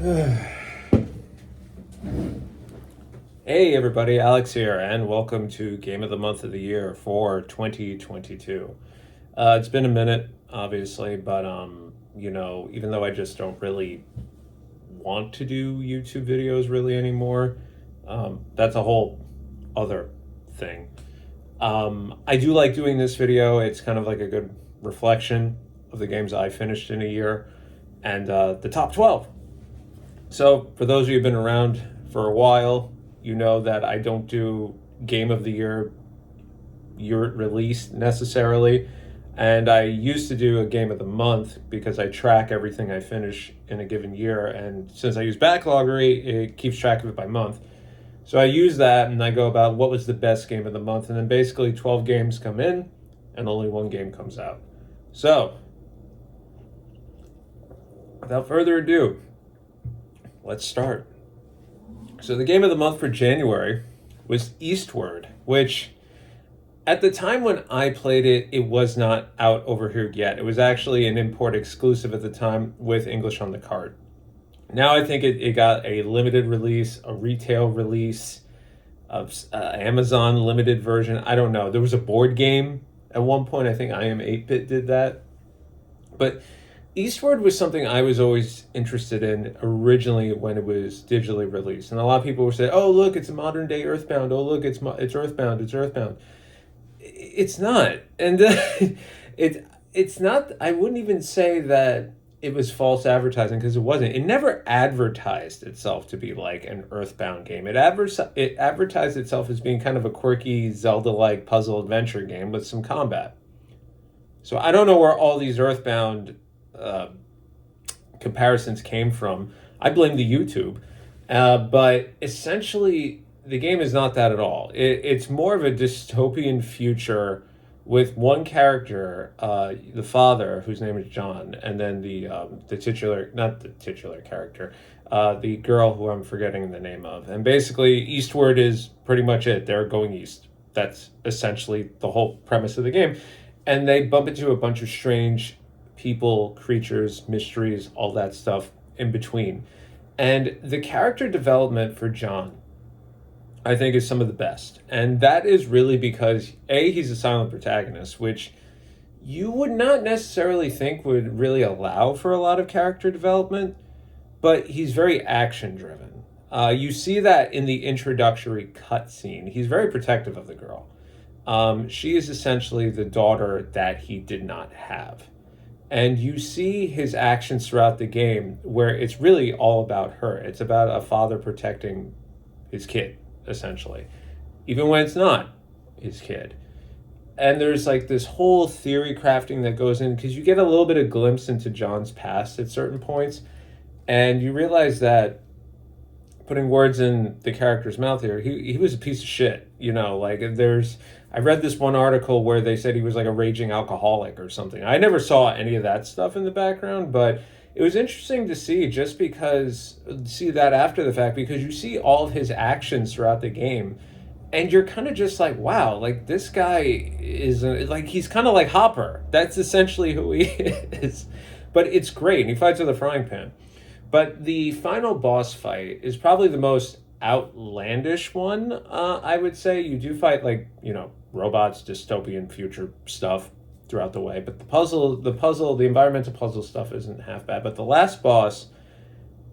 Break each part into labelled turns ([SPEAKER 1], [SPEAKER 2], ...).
[SPEAKER 1] Hey everybody, Alex here, and welcome to Game of the Month of the Year for 2022. It's been a minute, obviously, but even though I just don't really want to do YouTube videos really anymore, that's a whole other thing. I do like doing this video. It's kind of like a good reflection of the games I finished in a year and the top 12. So, for those of you who've been around for a while, you know that I don't do game of the year release necessarily. And I used to do a game of the month because I track everything I finish in a given year. And since I use Backloggery, it keeps track of it by month. So I use that and I go about what was the best game of the month. And then basically 12 games come in and only one game comes out. So, without further ado, let's start. So the game of the month for January was Eastward, which at the time when I played it, it was not out over here yet. It was actually an import exclusive at the time with English on the cart. Now I think it got a limited release, a retail release, of Amazon limited version. I don't know. There was a board game at one point. I think I Am 8-Bit did that. But Eastward was something I was always interested in originally when it was digitally released. And a lot of people would say, oh, look, it's a modern day Earthbound. Oh, look, it's Earthbound. It's Earthbound. It's not. And it's not, I wouldn't even say that it was false advertising because it wasn't. It never advertised itself to be like an Earthbound game. It advertised itself as being kind of a quirky Zelda-like puzzle adventure game with some combat. So I don't know where all these Earthbound comparisons came from. I blame the YouTube. But essentially, the game is not that at all. It's more of a dystopian future with one character, the father, whose name is John, and then the titular, not the titular character, the girl who I'm forgetting the name of. And basically, Eastward is pretty much it. They're going east. That's essentially the whole premise of the game. And they bump into a bunch of strange people, creatures, mysteries, all that stuff in between. And the character development for John, I think, is some of the best. And that is really because, A, he's a silent protagonist, which you would not necessarily think would really allow for a lot of character development, but he's very action driven. You see that in the introductory cutscene. He's very protective of the girl. She is essentially the daughter that he did not have. And you see his actions throughout the game where it's really all about her. It's about a father protecting his kid, essentially, even when it's not his kid. And there's like this whole theory crafting that goes in because you get a little bit of glimpse into John's past at certain points. And you realize that, putting words in the character's mouth here, he was a piece of shit. I read this one article where they said he was like a raging alcoholic or something. I never saw any of that stuff in the background, but it was interesting to see that after the fact, because you see all of his actions throughout the game and you're kind of just like, wow, like this guy he's kind of like Hopper. That's essentially who he is. But it's great. And he fights with a frying pan. But the final boss fight is probably the most outlandish one, I would say. You do fight robots, dystopian future stuff throughout the way, but the environmental puzzle stuff isn't half bad. But the last boss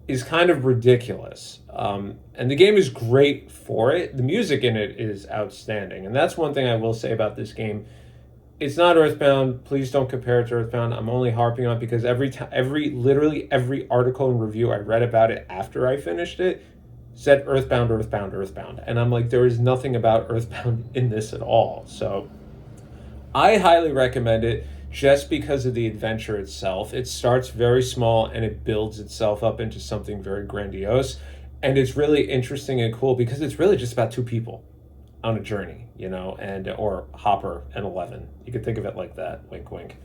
[SPEAKER 1] is kind of ridiculous, and the game is great for it. The music in it is outstanding, and that's one thing I will say about this game. It's not Earthbound. Please don't compare it to Earthbound. I'm only harping on it because literally every article and review I read about it after I finished it said Earthbound, Earthbound, Earthbound. And I'm like, there is nothing about Earthbound in this at all. So I highly recommend it just because of the adventure itself. It starts very small and it builds itself up into something very grandiose. And it's really interesting and cool because it's really just about two people on a journey, or Hopper and Eleven. You could think of it like that. Wink, wink.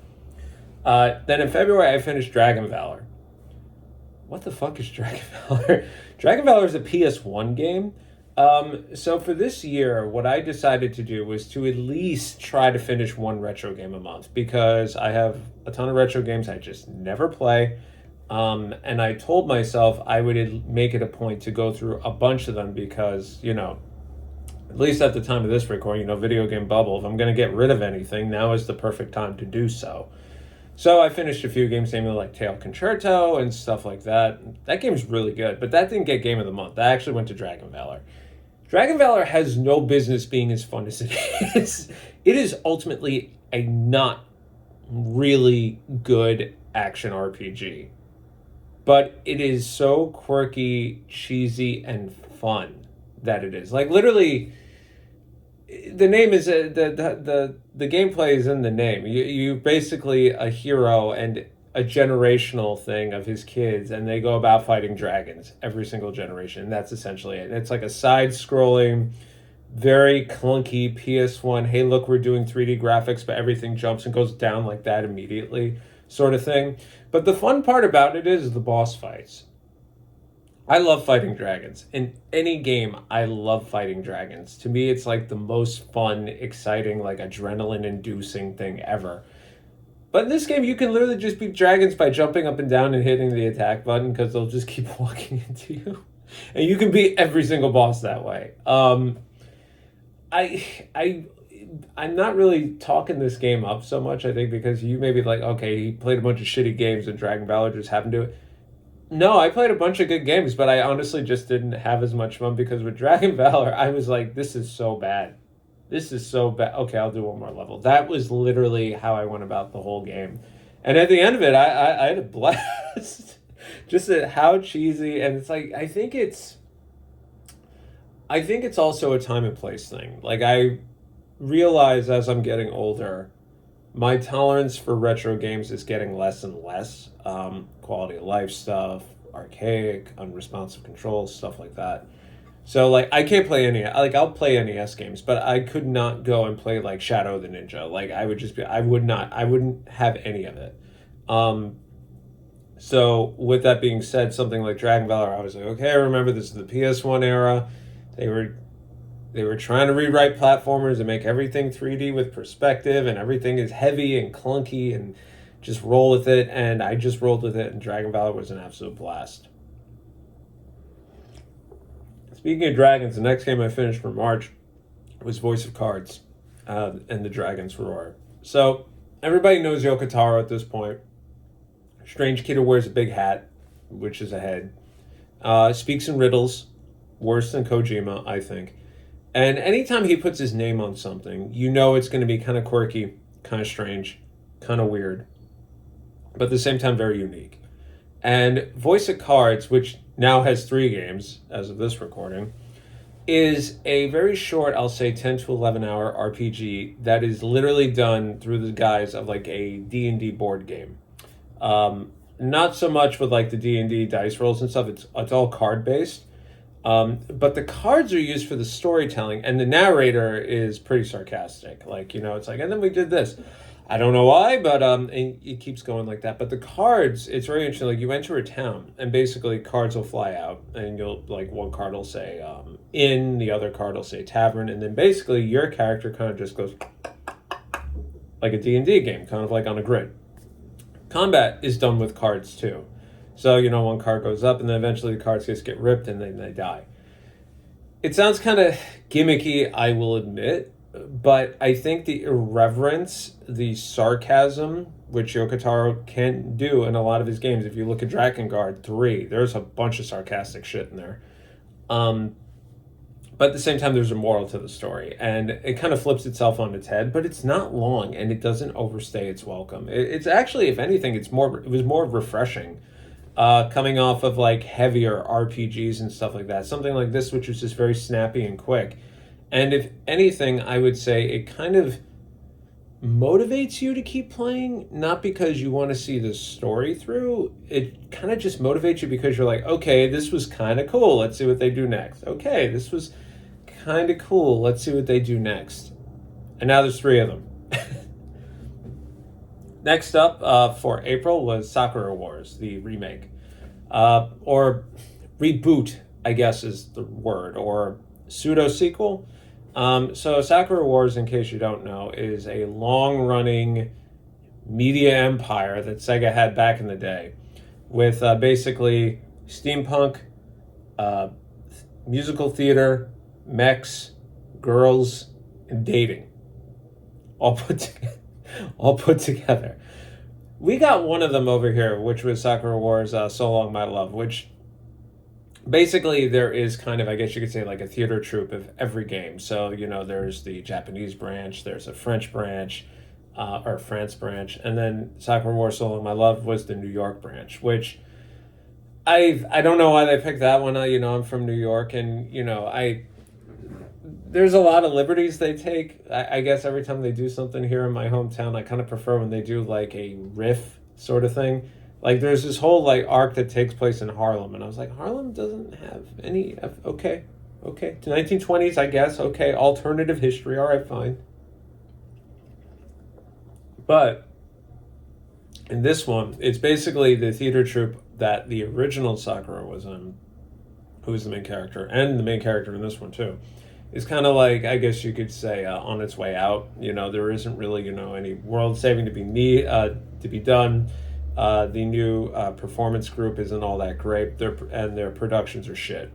[SPEAKER 1] Then in February, I finished Dragon Valor. What the fuck is Dragon Valor? Dragon Valor is a PS1 game. So for this year, what I decided to do was to at least try to finish one retro game a month because I have a ton of retro games I just never play. And I told myself I would make it a point to go through a bunch of them because, at least at the time of this recording, video game bubble, if I'm going to get rid of anything, now is the perfect time to do so. So I finished a few games, namely like Tail Concerto and stuff like that. That game's really good, but that didn't get Game of the Month. That actually went to Dragon Valor. Dragon Valor has no business being as fun as it is. It is ultimately a not really good action RPG. But it is so quirky, cheesy, and fun that it is. Like, literally, the name is the gameplay is in the name. You basically a hero and a generational thing of his kids, and they go about fighting dragons every single generation. And that's essentially it. And it's like a side-scrolling, very clunky PS1. Hey, look, we're doing 3D graphics, but everything jumps and goes down like that immediately, sort of thing. But the fun part about it is the boss fights. I love fighting dragons. In any game, I love fighting dragons. To me, it's like the most fun, exciting, like adrenaline-inducing thing ever. But in this game, you can literally just beat dragons by jumping up and down and hitting the attack button because they'll just keep walking into you. And you can beat every single boss that way. I'm not really talking this game up so much, I think, because you may be like, okay, he played a bunch of shitty games and Dragon Valor just happened to it. No, I played a bunch of good games, but I honestly just didn't have as much fun because with Dragon Valor, I was like, this is so bad. This is so bad. Okay, I'll do one more level. That was literally how I went about the whole game. And at the end of it, I had a blast. Just at how cheesy, and it's like, I think it's also a time and place thing. Like, I realize as I'm getting older, my tolerance for retro games is getting less and less. Quality of life stuff, archaic, unresponsive controls, stuff like that. So, like, I can't play any, like, I'll play NES games, but I could not go and play, like, Shadow of the Ninja. Like, I wouldn't have any of it. So, with that being said, something like Dragon Valor, I was like, okay, I remember this is the PS1 era. They were trying to rewrite platformers and make everything 3D with perspective, and everything is heavy and clunky, and just roll with it. And I just rolled with it, and Dragon Valor was an absolute blast. Speaking of dragons, the next game I finished for March was Voice of Cards and the Dragon's Roar. So everybody knows Yoko Taro at this point. Strange kid who wears a big hat, which is a head. Speaks in riddles, worse than Kojima, I think. And anytime he puts his name on something, you know it's going to be kind of quirky, kind of strange, kind of weird, but at the same time very unique. And Voice of Cards, which now has 3 games as of this recording, is a very short, I'll say 10 to 11 hour RPG that is literally done through the guise of like a D&D board game. Not so much with like the D&D dice rolls and stuff, it's all card based. But the cards are used for the storytelling, and the narrator is pretty sarcastic. Like, it's like, and then we did this. I don't know why, but and it keeps going like that. But the cards, it's very interesting. Like, you enter a town, and basically cards will fly out, and you'll, like, one card will say inn, the other card will say tavern, and then basically your character kind of just goes like a D&D game, kind of like on a grid. Combat is done with cards too. So, one card goes up, and then eventually the cards just get ripped, and then they die. It sounds kind of gimmicky, I will admit, but I think the irreverence, the sarcasm, which Yoko Taro can do in a lot of his games, if you look at Drakengard 3, there's a bunch of sarcastic shit in there. But at the same time, there's a moral to the story, and it kind of flips itself on its head, but it's not long, and it doesn't overstay its welcome. It's actually, if anything, it was more refreshing. Coming off of like heavier RPGs and stuff like that. Something like this, which was just very snappy and quick. And if anything, I would say it kind of motivates you to keep playing, not because you want to see the story through. It kind of just motivates you because you're like, okay, this was kind of cool. Let's see what they do next. Okay, this was kind of cool. Let's see what they do next. And now there's 3 of them. Next up for April was Sakura Wars, the remake. Or reboot, I guess is the word, or pseudo-sequel. So Sakura Wars, in case you don't know, is a long-running media empire that Sega had back in the day. with basically steampunk, uh, musical theater, mechs, girls, and dating, all put together. All put together. We got one of them over here, which was Sakura Wars So Long My Love, which basically there is kind of, I guess you could say, like a theater troupe of every game. So, there's the Japanese branch, there's a French branch, or France branch, and then Sakura Wars So Long My Love was the New York branch, which I don't know why they picked that one. I'm from New York, and there's a lot of liberties they take. I guess every time they do something here in my hometown, I kind of prefer when they do like a riff sort of thing. Like there's this whole like arc that takes place in Harlem, and I was like, Harlem doesn't have any. Okay, to 1920s, I guess. Okay, alternative history. All right, fine. But in this one, it's basically the theater troupe that the original Sakura was in, who is the main character, and the main character in this one too. Is kind of like, I guess you could say, on its way out. There isn't really any world saving to be done. The new performance group isn't all that great. Their productions are shit.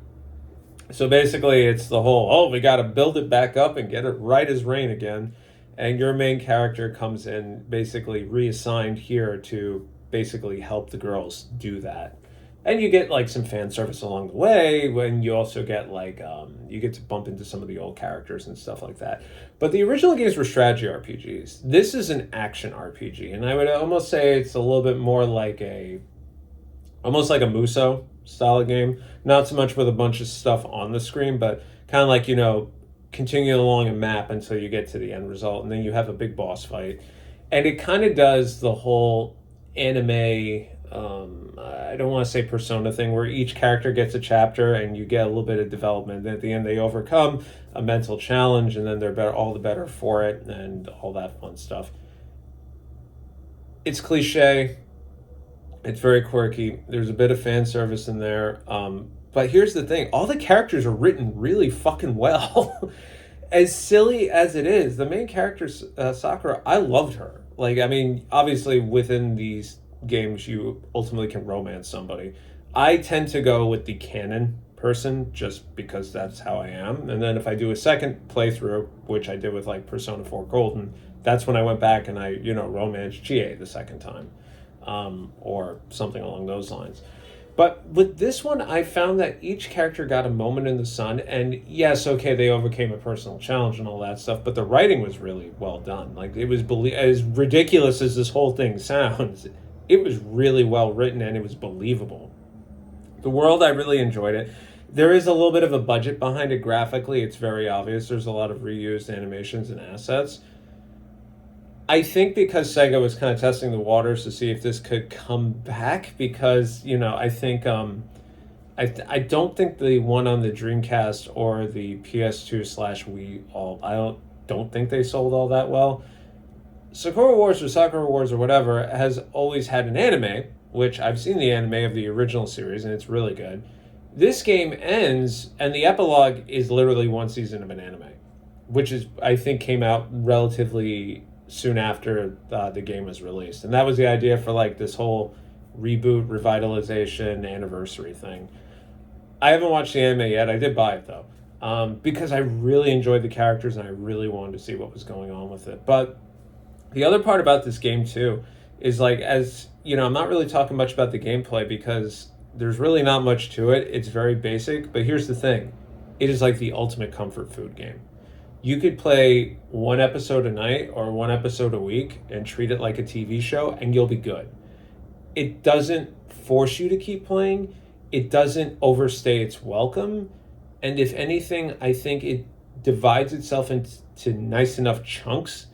[SPEAKER 1] So basically, it's the whole, we got to build it back up and get it right as rain again. And your main character comes in, basically reassigned here to basically help the girls do that. And you get like some fan service along the way, when you also get like you get to bump into some of the old characters and stuff like that. But the original games were strategy RPGs. This is an action RPG, and I would almost say it's a little bit more like almost like a Muso style of game. Not so much with a bunch of stuff on the screen, but kind of like continuing along a map until you get to the end result, and then you have a big boss fight, and it kind of does the whole anime. I don't want to say Persona thing where each character gets a chapter and you get a little bit of development. And at the end, they overcome a mental challenge, and then they're better, all the better for it, and all that fun stuff. It's cliche. It's very quirky. There's a bit of fan service in there. But here's the thing: all the characters are written really fucking well. As silly as it is, the main character, Sakura, I loved her. Like, I mean, obviously within these games you ultimately can romance somebody. I tend to go with the canon person just because that's how I am. And then if I do a second playthrough, which I did with like Persona 4 Golden, that's when I went back and I, romanced Chie the second time, or something along those lines. But with this one, I found that each character got a moment in the sun, and yes, okay, they overcame a personal challenge and all that stuff, but the writing was really well done. Like, it was as ridiculous as this whole thing sounds, it was really well written and it was believable. The world, I really enjoyed it. There is a little bit of a budget behind it graphically. It's very obvious. There's a lot of reused animations and assets. I think because Sega was kind of testing the waters to see if this could come back, because, I think, I don't think the one on the Dreamcast or the PS2/Wii, I don't think they sold all that well. Sakura Wars or whatever has always had an anime, which I've seen the anime of the original series, and it's really good. This game ends, and the epilogue is literally one season of an anime, which is, I think, came out relatively soon after the game was released. And that was the idea for like this whole reboot, revitalization, anniversary thing. I haven't watched the anime yet. I did buy it though, because I really enjoyed the characters and I really wanted to see what was going on with it. But the other part about this game too is, like, as I'm not really talking much about the gameplay because there's really not much to it. It's very basic, but here's the thing. It is like the ultimate comfort food game. You could play one episode a night or one episode a week and treat it like a TV show, and you'll be good. It doesn't force you to keep playing. It doesn't overstay its welcome. And if anything, I think it divides itself into nice enough chunks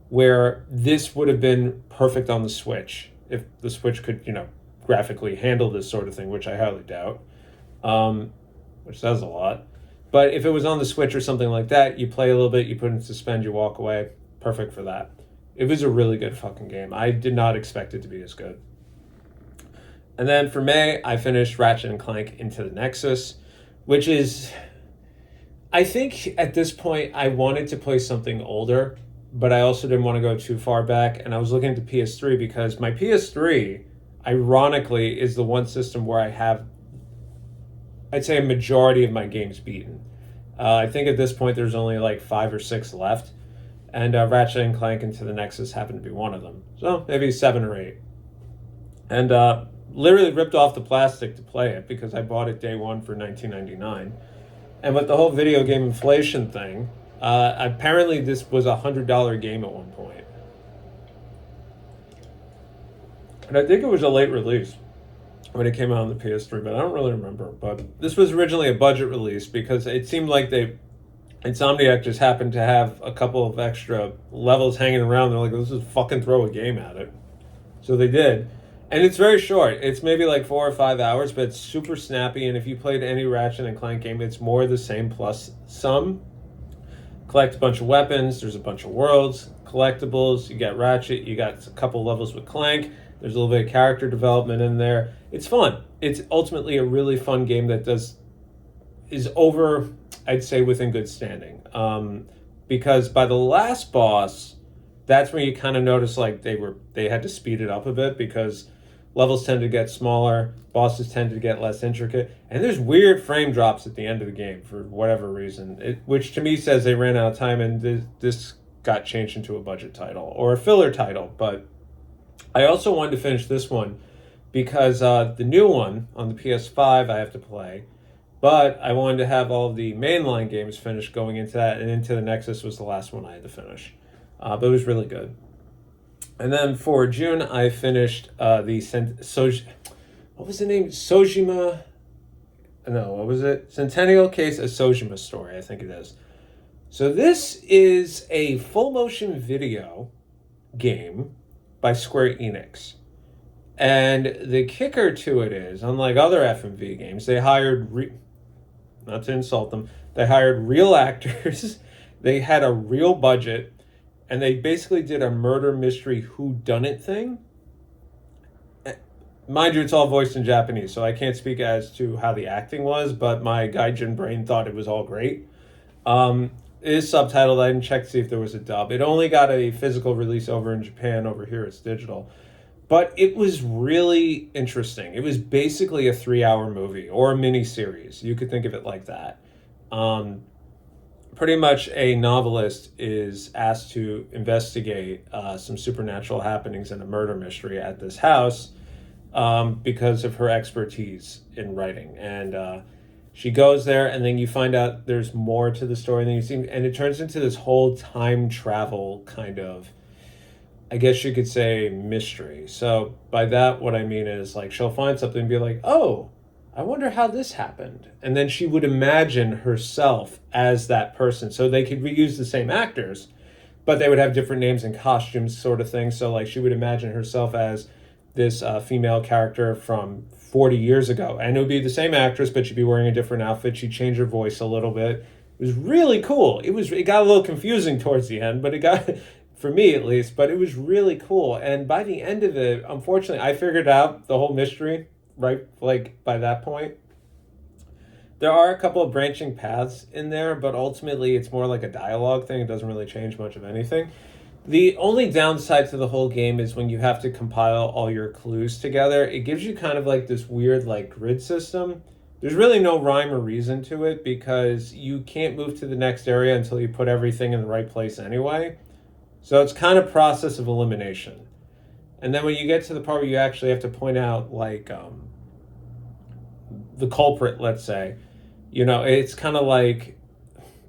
[SPEAKER 1] where this would have been perfect on the Switch if the Switch could, graphically handle this sort of thing, which I highly doubt, which says a lot. But if it was on the Switch or something like that, you play a little bit, you put it in suspend, you walk away. Perfect for that. It was a really good fucking game. I did not expect it to be as good. And then for May, I finished Ratchet and Clank Into the Nexus, which is, I think at this point, I wanted to play something older, but I also didn't want to go too far back. And I was looking at the PS3 because my PS3 ironically, is the one system where I have, I'd say, a majority of my games beaten. I think at this point there's only like 5 or 6 left, and Ratchet and Clank Into the Nexus happen to be one of them. So maybe 7 or 8. And literally ripped off the plastic to play it because I bought it day one for $19.99. And with the whole video game inflation thing, apparently this was $100 game at one point. And I think it was a late release when it came out on the PS3, but I don't really remember. But this was originally a budget release because it seemed like Insomniac just happened to have a couple of extra levels hanging around. They're like, let's just fucking throw a game at it. So they did. And it's very short. It's maybe like 4 or 5 hours, but it's super snappy. And if you played any Ratchet and Clank game, it's more the same plus some. Collect a bunch of weapons. There's a bunch of worlds, collectibles. You got Ratchet. You got a couple levels with Clank. There's a little bit of character development in there. It's fun. It's ultimately a really fun game that is over, I'd say, within good standing. Because by the last boss, that's when you kind of notice like they had to speed it up a bit because levels tend to get smaller, bosses tend to get less intricate, and there's weird frame drops at the end of the game for whatever reason, which to me says they ran out of time and this got changed into a budget title or a filler title. But I also wanted to finish this one because the new one on the PS5 I have to play, but I wanted to have all of the mainline games finished going into that, and Into the Nexus was the last one I had to finish. But it was really good. And then for June, I finished what was the name? Sojima. No, what was it? Centennial Case of Sojima Story, I think it is. So this is a full motion video game by Square Enix. And the kicker to it is, unlike other FMV games, they hired, not to insult them, they hired real actors. They had a real budget. And they basically did a murder mystery whodunit thing. Mind you, it's all voiced in Japanese, so I can't speak as to how the acting was, but my gaijin brain thought it was all great. It is subtitled. I didn't check to see if there was a dub. It only got a physical release over in Japan. Over here, it's digital. But it was really interesting. It was basically a 3-hour movie or a mini series. You could think of it like that. Pretty much a novelist is asked to investigate some supernatural happenings in a murder mystery at this house because of her expertise in writing. And she goes there, and then you find out there's more to the story than you see. And it turns into this whole time travel kind of, I guess you could say, mystery. So by that, what I mean is like she'll find something and be like, oh, I wonder how this happened. And then she would imagine herself as that person. So they could reuse the same actors, but they would have different names and costumes sort of thing. So like she would imagine herself as this female character from 40 years ago. And it would be the same actress, but she'd be wearing a different outfit. She'd change her voice a little bit. It was really cool. It got a little confusing towards the end, but it got, for me at least, but it was really cool. And by the end of it, unfortunately, I figured out the whole mystery. Right, like by that point, there are a couple of branching paths in there, but ultimately it's more like a dialogue thing. It doesn't really change much of anything. The only downside to the whole game is when you have to compile all your clues together, it gives you kind of like this weird like grid system. There's really no rhyme or reason to it because you can't move to the next area until you put everything in the right place anyway. So it's kind of process of elimination. And then when you get to the part where you actually have to point out like the culprit, let's say, it's kind of like,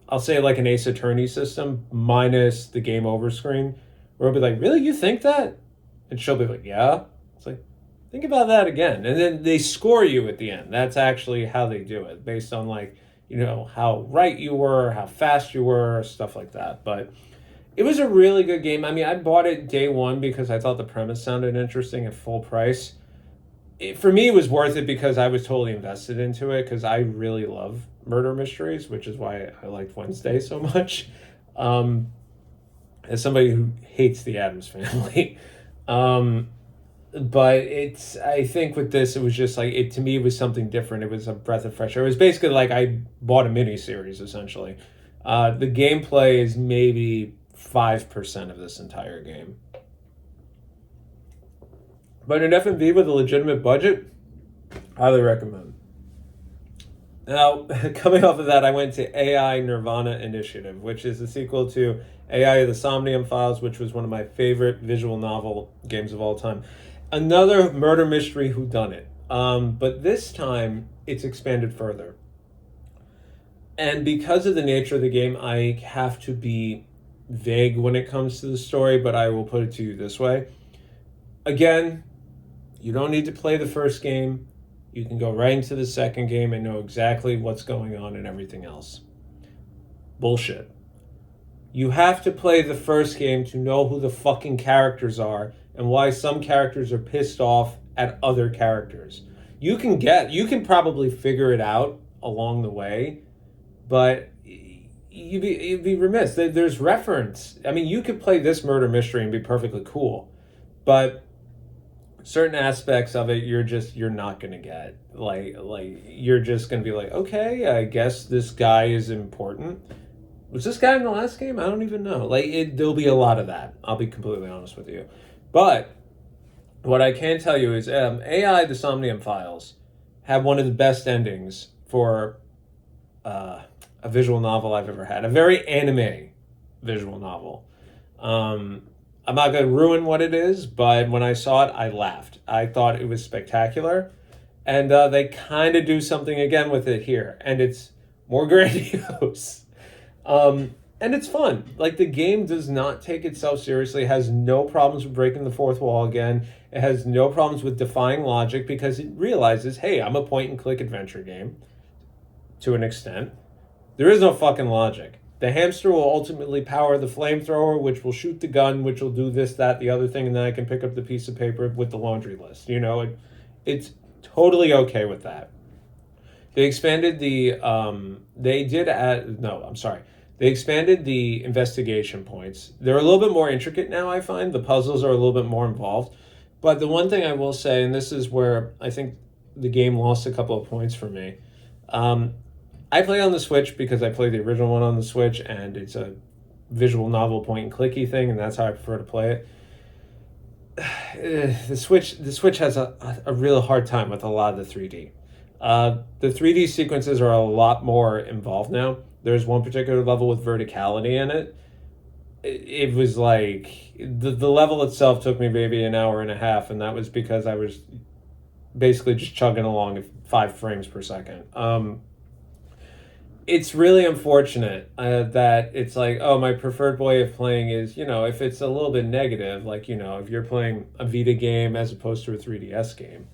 [SPEAKER 1] I'll say like an Ace Attorney system minus the game over screen, where it'll be like, really, you think that? And she'll be like, yeah. It's like, think about that again. And then they score you at the end. That's actually how they do it, based on like, how right you were, how fast you were, stuff like that. But it was a really good game. I mean, I bought it day one because I thought the premise sounded interesting at full price. For me, it was worth it because I was totally invested into it because I really love murder mysteries, which is why I liked Wednesday so much. As somebody who hates the Addams Family. But I think with this, it was just like, to me, it was something different. It was a breath of fresh air. It was basically like I bought a mini-series, essentially. The gameplay is maybe 5% of this entire game. But an FMV with a legitimate budget, highly recommend. Now, coming off of that, I went to AI Nirvana Initiative, which is the sequel to AI The Somnium Files, which was one of my favorite visual novel games of all time. Another murder mystery whodunit. But this time, it's expanded further. And because of the nature of the game, I have to be vague when it comes to the story, but I will put it to you this way. Again, you don't need to play the first game. You can go right into the second game and know exactly what's going on and everything else. Bullshit. You have to play the first game to know who the fucking characters are and why some characters are pissed off at other characters. You can probably figure it out along the way, but you'd be remiss. There's reference. I mean, you could play this murder mystery and be perfectly cool, but certain aspects of it you're not gonna get. Like you're just gonna be like, okay, I guess this guy is important. Was this guy in the last game? I don't even know. There'll be a lot of that. I'll be completely honest with you. But what I can tell you is AI The Somnium Files had one of the best endings for a visual novel I've ever had. A very anime visual novel. I'm not going to ruin what it is, but when I saw it, I laughed. I thought it was spectacular. And they kind of do something again with it here. And it's more grandiose. And it's fun. Like, the game does not take itself seriously. It has no problems with breaking the fourth wall again. It has no problems with defying logic because it realizes, hey, I'm a point-and-click adventure game to an extent. There is no fucking logic. The hamster will ultimately power the flamethrower, which will shoot the gun, which will do this, that, the other thing, and then I can pick up the piece of paper with the laundry list. You know, it's totally okay with that. They expanded the, They expanded the investigation points. They're a little bit more intricate now, I find. The puzzles are a little bit more involved. But the one thing I will say, and this is where I think the game lost a couple of points for me, I play on the Switch because I played the original one on the Switch, and it's a visual novel point and clicky thing, and that's how I prefer to play it. The Switch has a real hard time with a lot of the 3D. The 3D sequences are a lot more involved now. There's one particular level with verticality in it. It was like the level itself took me maybe an hour and a half, and that was because I was basically just chugging along at 5 frames per second. It's really unfortunate that it's like, oh, my preferred way of playing is, if it's a little bit negative, like, if you're playing a Vita game as opposed to a 3DS game,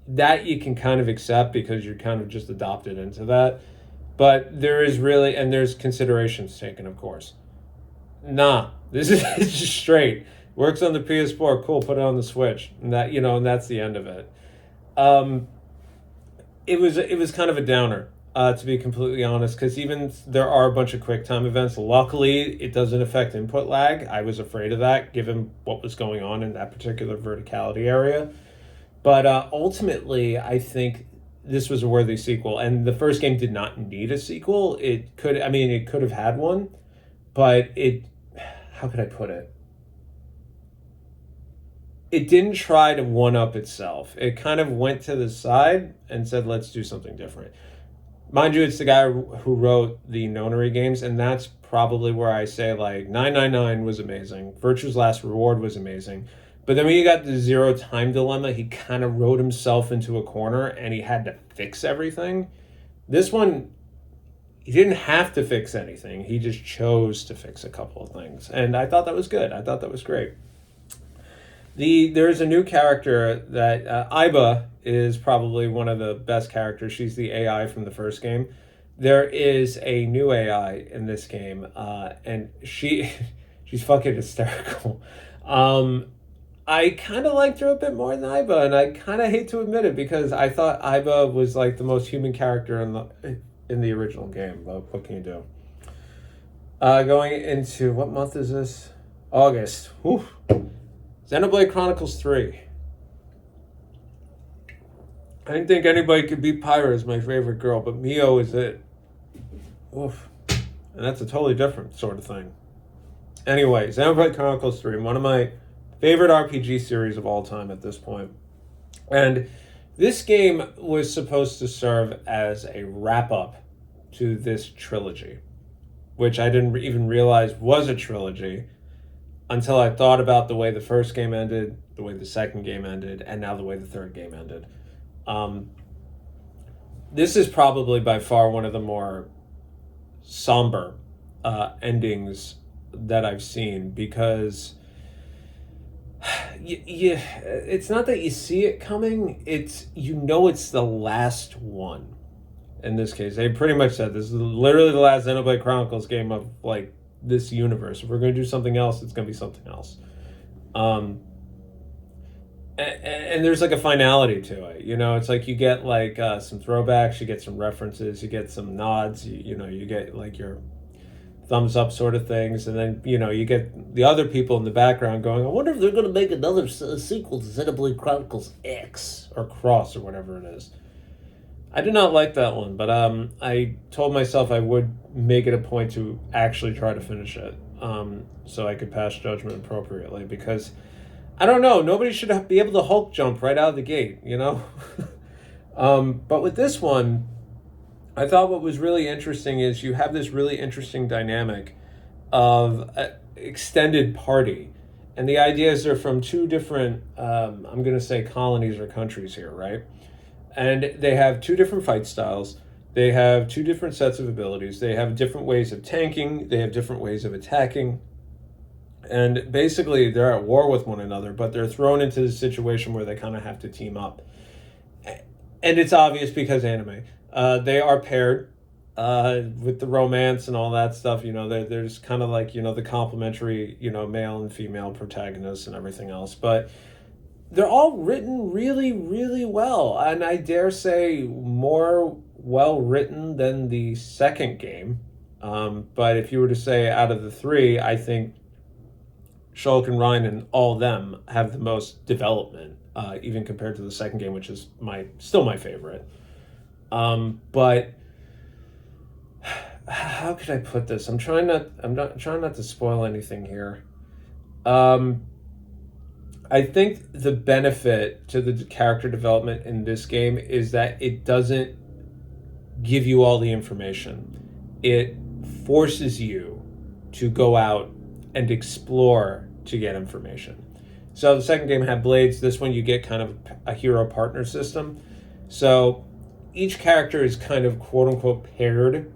[SPEAKER 1] that you can kind of accept because you're kind of just adopted into that. But there's considerations taken, of course. Nah, this is it's just straight. Works on the PS4, cool, put it on the Switch. And that, and that's the end of it. It was kind of a downer. To be completely honest, because even there are a bunch of QuickTime events. Luckily, it doesn't affect input lag. I was afraid of that, given what was going on in that particular verticality area. But ultimately, I think this was a worthy sequel. And the first game did not need a sequel. It could have had one, but how could I put it? It didn't try to one-up itself. It kind of went to the side and said, let's do something different. Mind you, it's the guy who wrote the Nonary games, and that's probably where I say, like, 999 was amazing. Virtue's Last Reward was amazing. But then when you got the Zero Time Dilemma, he kind of wrote himself into a corner, and he had to fix everything. This one, he didn't have to fix anything. He just chose to fix a couple of things. And I thought that was good. I thought that was great. There's a new character that Aiba is probably one of the best characters. She's the AI from the first game. There is a new AI in this game, and she's fucking hysterical. I kind of liked her a bit more than Aiba, and I kind of hate to admit it because I thought Aiba was like the most human character in the original game. But what can you do? Going into what month is this? August. Whew. Xenoblade Chronicles 3. I didn't think anybody could beat Pyra as my favorite girl, but Mio is it. Oof. And that's a totally different sort of thing. Anyway, Xenoblade Chronicles 3, one of my Favorite RPG series of all time at this point. And this game was supposed to serve as a wrap up to this trilogy, which I didn't even realize was a trilogy until I thought about the way the first game ended, the way the second game ended, and now the way the third game ended. This is probably by far one of the more somber endings that I've seen, because it's not that you see it coming, it's it's the last one. In this case, they pretty much said this is literally the last Xenoblade Chronicles game of like this universe. If we're going to do something else, it's going to be something else. And there's like a finality to it, it's like you get like some throwbacks, you get some references, you get some nods, you get like your thumbs up sort of things, and then you get the other people in the background going, I wonder if they're going to make another sequel to Xenoblade Chronicles X or Cross or whatever it is. I did not like that one, but I told myself I would make it a point to actually try to finish it, so I could pass judgment appropriately, because I don't know, nobody should be able to Hulk jump right out of the gate, But with this one, I thought what was really interesting is you have this really interesting dynamic of an extended party. And the idea is they're from two different, I'm going to say colonies or countries here, right? And they have two different fight styles. They have two different sets of abilities. They have different ways of tanking. They have different ways of attacking. And basically, they're at war with one another, but they're thrown into this situation where they kind of have to team up. And it's obvious because anime. They are paired with the romance and all that stuff. There's kind of like, the complementary, male and female protagonists and everything else. But they're all written really, really well. And I dare say more well written than the second game. But if you were to say out of the three, I think Shulk and Ryan and all of them have the most development, even compared to the second game, which is still my favorite. But how could I put this? I'm trying not to spoil anything here. I think the benefit to the character development in this game is that it doesn't give you all the information. It forces you to go out and explore to get information. So the second game had blades. This one you get kind of a hero partner system. So each character is kind of quote unquote paired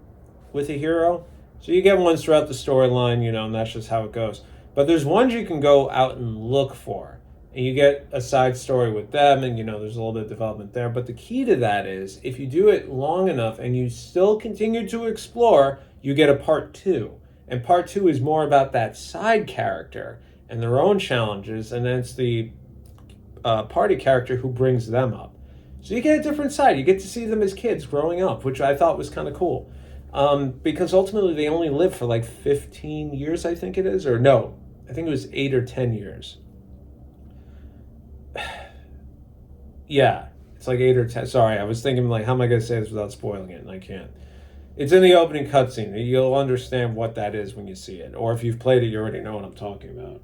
[SPEAKER 1] with a hero. So you get ones throughout the storyline, and that's just how it goes. But there's ones you can go out and look for. And you get a side story with them, and there's a little bit of development there. But the key to that is if you do it long enough and you still continue to explore, you get a part 2. And part 2 is more about that side character and their own challenges, and then it's the party character who brings them up. So you get a different side. You get to see them as kids growing up, which I thought was kind of cool. Because ultimately they only live for like 15 years, I think it is. Or no, I think it was 8 or 10 years. Yeah, it's like 8 or 10. Sorry, I was thinking like, how am I going to say this without spoiling it? And I can't. It's in the opening cutscene. You'll understand what that is when you see it. Or if you've played it, you already know what I'm talking about.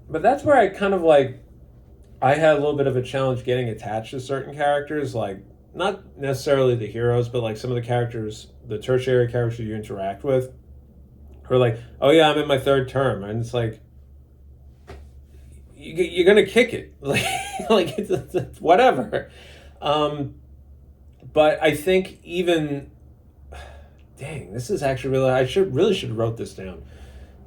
[SPEAKER 1] But that's where I kind of like, I had a little bit of a challenge getting attached to certain characters. Like, not necessarily the heroes, but like some of the characters, the tertiary characters you interact with, who are like, oh yeah, I'm in my 3rd term. And it's like, you're going to kick it. Like it's whatever. But I think even, dang, this is actually really, I should have wrote this down.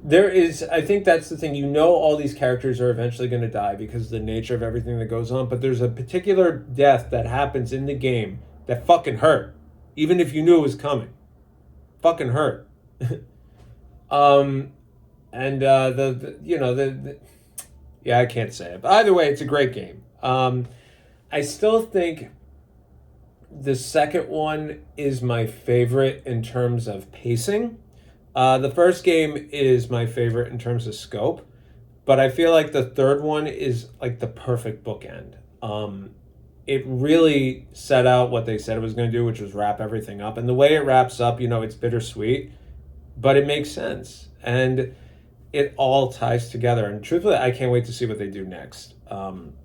[SPEAKER 1] I think that's the thing, all these characters are eventually going to die because of the nature of everything that goes on, but there's a particular death that happens in the game that fucking hurt, even if you knew it was coming. Fucking hurt. Yeah, I can't say it. But either way, it's a great game. I still think the second one is my favorite in terms of pacing. The first game is my favorite in terms of scope, but I feel like the third one is like the perfect bookend. It really set out what they said it was going to do, which was wrap everything up. And the way it wraps up, it's bittersweet, but it makes sense. And it all ties together. And truthfully, I can't wait to see what they do next.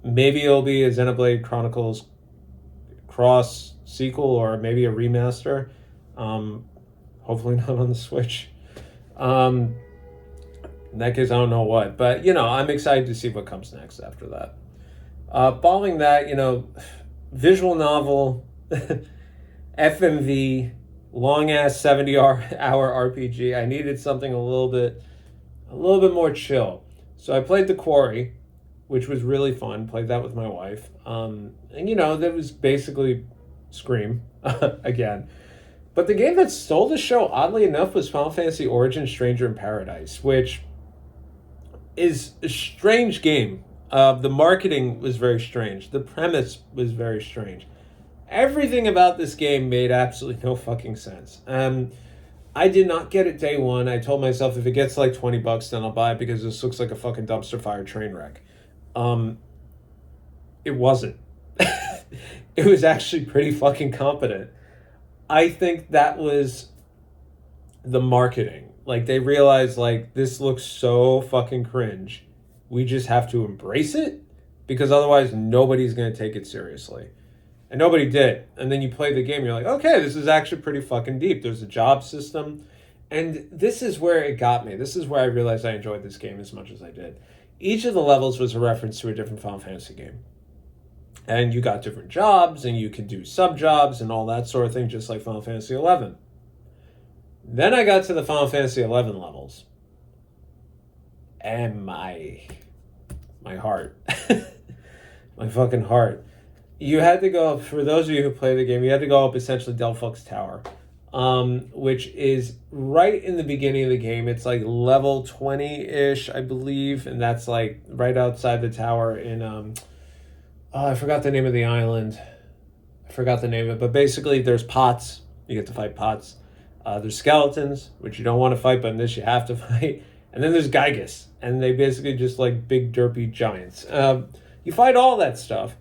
[SPEAKER 1] Maybe it'll be a Xenoblade Chronicles Cross sequel or maybe a remaster. Hopefully not on the Switch. In that case, I don't know what. But, I'm excited to see what comes next after that. Following that, visual novel, FMV, long ass 70-hour RPG. I needed something a little bit more chill. So I played The Quarry, which was really fun. Played that with my wife. And that was basically Scream again. But the game that stole the show, oddly enough, was Final Fantasy Origin Stranger in Paradise, which is a strange game. The marketing was very strange. The premise was very strange. Everything about this game made absolutely no fucking sense. I did not get it day one. I told myself if it gets like $20, then I'll buy it because this looks like a fucking dumpster fire train wreck. It wasn't. It was actually pretty fucking competent. I think that was the marketing. Like, they realized, like, this looks so fucking cringe. We just have to embrace it because otherwise nobody's going to take it seriously. And nobody did. And then you play the game, you're like, okay, this is actually pretty fucking deep. There's a job system. And this is where it got me. This is where I realized I enjoyed this game as much as I did. Each of the levels was a reference to a different Final Fantasy game. And you got different jobs, and you could do sub-jobs and all that sort of thing, just like Final Fantasy XI. Then I got to the Final Fantasy XI levels. And my heart. My fucking heart. You had to go up, for those of you who play the game, you had to go up essentially Delphux Tower, which is right in the beginning of the game. It's like level 20-ish, I believe, and that's like right outside the tower in, I forgot the name of the island. I forgot the name of it, but basically there's pots. You get to fight pots. There's skeletons, which you don't want to fight, but in this you have to fight. And then there's Gygus, and they basically just like big derpy giants. You fight all that stuff.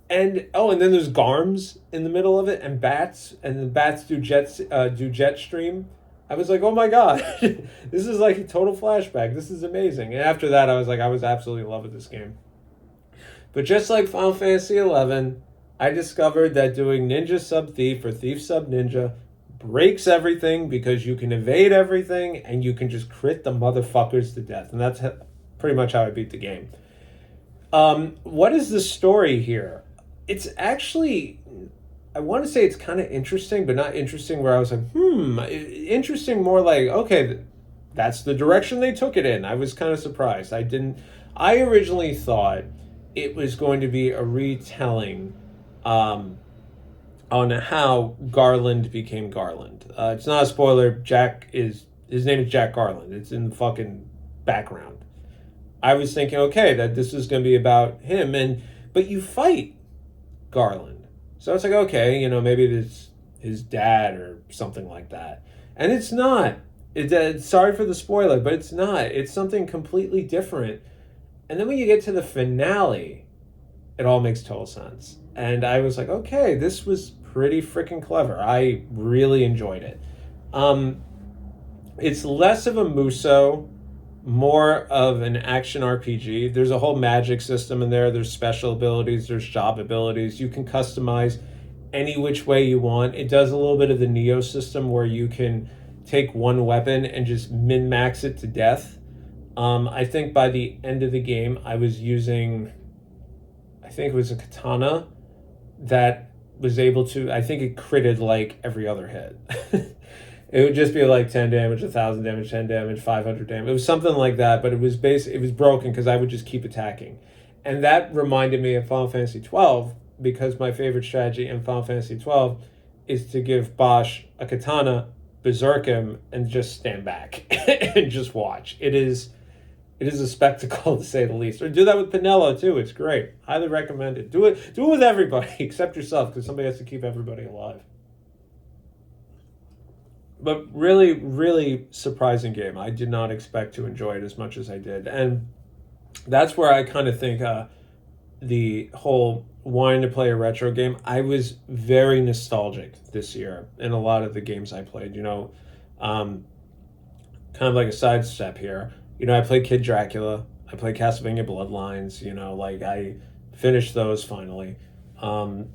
[SPEAKER 1] And then there's Garms in the middle of it, and bats, and the bats do jet stream. I was like, oh my god, this is like a total flashback. This is amazing. And after that, I was absolutely in love with this game. But just like Final Fantasy XI, I discovered that doing Ninja Sub Thief or Thief Sub Ninja breaks everything because you can evade everything and you can just crit the motherfuckers to death. And that's pretty much how I beat the game. What is the story here? It's actually, I want to say it's kind of interesting, but not interesting where I was like, interesting more like, okay, that's the direction they took it in. I was kind of surprised. I originally thought it was going to be a retelling on how Garland became Garland. It's not a spoiler. His name is Jack Garland. It's in the fucking background. I was thinking, okay, that this is going to be about him, but you fight Garland. So it's like, okay, maybe it's his dad or something like that. And it's not. Sorry for the spoiler, but it's not. It's something completely different. And then when you get to the finale, it all makes total sense. And I was like, okay, this was pretty freaking clever. I really enjoyed it. It's less of a Muso, more of an action RPG. There's a whole magic system in there. There's special abilities. There's job abilities. You can customize any which way you want. It does a little bit of the Neo system where you can take one weapon and just min-max it to death. I think by the end of the game, I was using, I think it was a katana that was able to, I think it critted like every other hit. It would just be like 10 damage, 1,000 damage, 10 damage, 500 damage. It was something like that, but it was broken because I would just keep attacking. And that reminded me of Final Fantasy XII, because my favorite strategy in Final Fantasy XII is to give Bosch a katana, berserk him, and just stand back and just watch. It is a spectacle, to say the least. Or do that with Pinello too. It's great. Highly recommend it. Do it with everybody except yourself, because somebody has to keep everybody alive. But really, really surprising game. I did not expect to enjoy it as much as I did. And that's where I kind of think the whole wanting to play a retro game, I was very nostalgic this year in a lot of the games I played. Kind of like a sidestep here. I played Kid Dracula. I played Castlevania Bloodlines. Like I finished those finally. Um,